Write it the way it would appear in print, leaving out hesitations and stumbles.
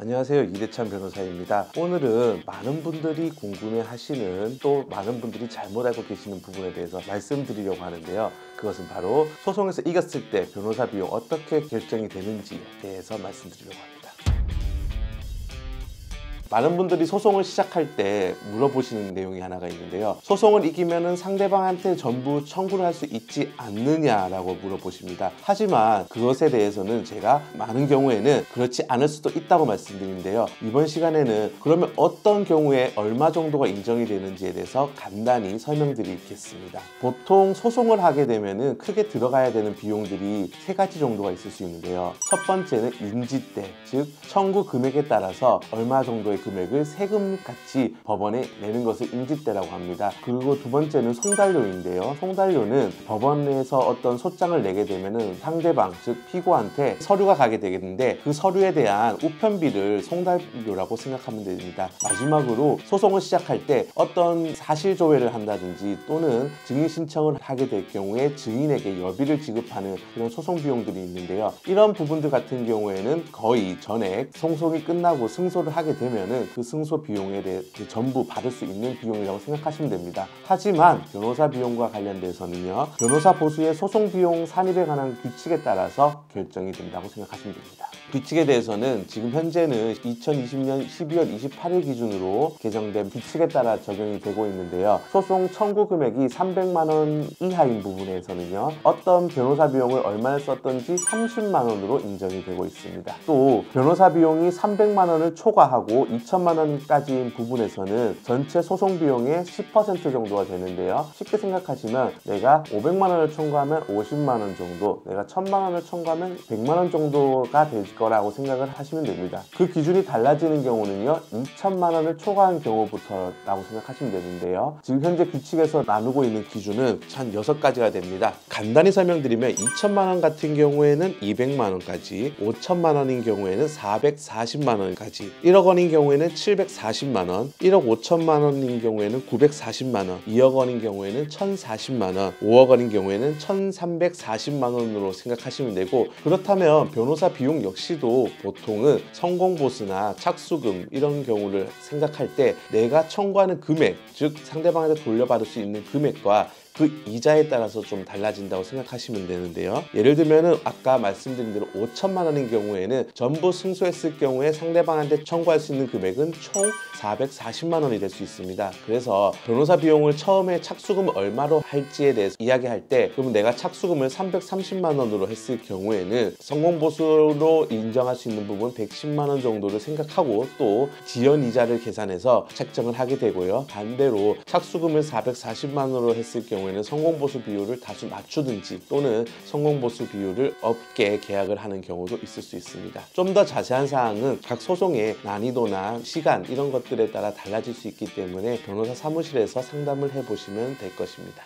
안녕하세요, 이대찬 변호사입니다. 오늘은 많은 분들이 궁금해하시는, 또 많은 분들이 잘못 알고 계시는 부분에 대해서 말씀드리려고 하는데요. 그것은 바로 소송에서 이겼을 때 변호사 비용 어떻게 결정이 되는지에 대해서 말씀드리려고 합니다. 많은 분들이 소송을 시작할 때 물어보시는 내용이 하나가 있는데요. 소송을 이기면은 상대방한테 전부 청구를 할 수 있지 않느냐라고 물어보십니다. 하지만 그것에 대해서는 제가 많은 경우에는 그렇지 않을 수도 있다고 말씀드리는데요. 이번 시간에는 그러면 어떤 경우에 얼마 정도가 인정이 되는지에 대해서 간단히 설명드리겠습니다. 보통 소송을 하게 되면은 크게 들어가야 되는 비용들이 세 가지 정도가 있을 수 있는데요. 첫 번째는 인지대, 즉 청구 금액에 따라서 얼마 정도의 금액을 세금같이 법원에 내는 것을 인지대라고 합니다. 그리고 두 번째는 송달료인데요. 송달료는 법원에서 어떤 소장을 내게 되면은 상대방, 즉 피고한테 서류가 가게 되겠는데 그 서류에 대한 우편비를 송달료라고 생각하면 됩니다. 마지막으로 소송을 시작할 때 어떤 사실 조회를 한다든지 또는 증인 신청을 하게 될 경우에 증인에게 여비를 지급하는 그런 소송 비용들이 있는데요. 이런 부분들 같은 경우에는 거의 전액 소송이 끝나고 승소를 하게 되면 그 승소 비용에 대해 전부 받을 수 있는 비용이라고 생각하시면 됩니다. 하지만 변호사 비용과 관련돼서는요, 변호사 보수의 소송 비용 산입에 관한 규칙에 따라서 결정이 된다고 생각하시면 됩니다. 규칙에 대해서는 지금 현재는 2020년 12월 28일 기준으로 개정된 규칙에 따라 적용이 되고 있는데요. 소송 청구 금액이 300만 원 이하인 부분에서는요, 어떤 변호사 비용을 얼마나 썼던지 30만 원으로 인정이 되고 있습니다. 또 변호사 비용이 300만 원을 초과하고 2천만 원까지인 부분에서는 전체 소송 비용의 10% 정도가 되는데요. 쉽게 생각하시면 내가 500만 원을 청구하면 50만 원 정도, 내가 1000만 원을 청구하면 100만 원 정도가 될 거라고 생각을 하시면 됩니다. 그 기준이 달라지는 경우는요, 2천만 원을 초과한 경우부터라고 생각하시면 되는데요. 지금 현재 규칙에서 나누고 있는 기준은 한 6가지가 됩니다. 간단히 설명드리면 2천만 원 같은 경우에는 200만 원까지, 5천만 원인 경우에는 440만 원까지, 1억 원인 경우에는 740만 원, 1억 5천만 원인 경우에는 940만 원, 2억 원인 경우에는 1040만 원, 5억 원인 경우에는 1340만 원으로 생각하시면 되고, 그렇다면 변호사 비용 역시도 보통은 성공보수나 착수금 이런 경우를 생각할 때 내가 청구하는 금액, 즉 상대방한테 돌려받을 수 있는 금액과 그 이자에 따라서 좀 달라진다고 생각하시면 되는데요. 예를 들면은 아까 말씀드린 대로 5천만 원인 경우에는 전부 승소했을 경우에 상대방한테 청구할 수 있는 금액은 총 440만 원이 될 수 있습니다. 그래서 변호사 비용을 처음에 착수금을 얼마로 할지에 대해서 이야기할 때, 그러면 내가 착수금을 330만 원으로 했을 경우에는 성공보수로 인정할 수 있는 부분 110만 원 정도를 생각하고 또 지연 이자를 계산해서 책정을 하게 되고요. 반대로 착수금을 440만 원으로 했을 경우에는 성공보수 비율을 다소 낮추든지 또는 성공보수 비율을 없게 계약을 하는 경우도 있을 수 있습니다. 좀 더 자세한 사항은 각 소송의 난이도나 시간 이런 것들에 따라 달라질 수 있기 때문에 변호사 사무실에서 상담을 해보시면 될 것입니다.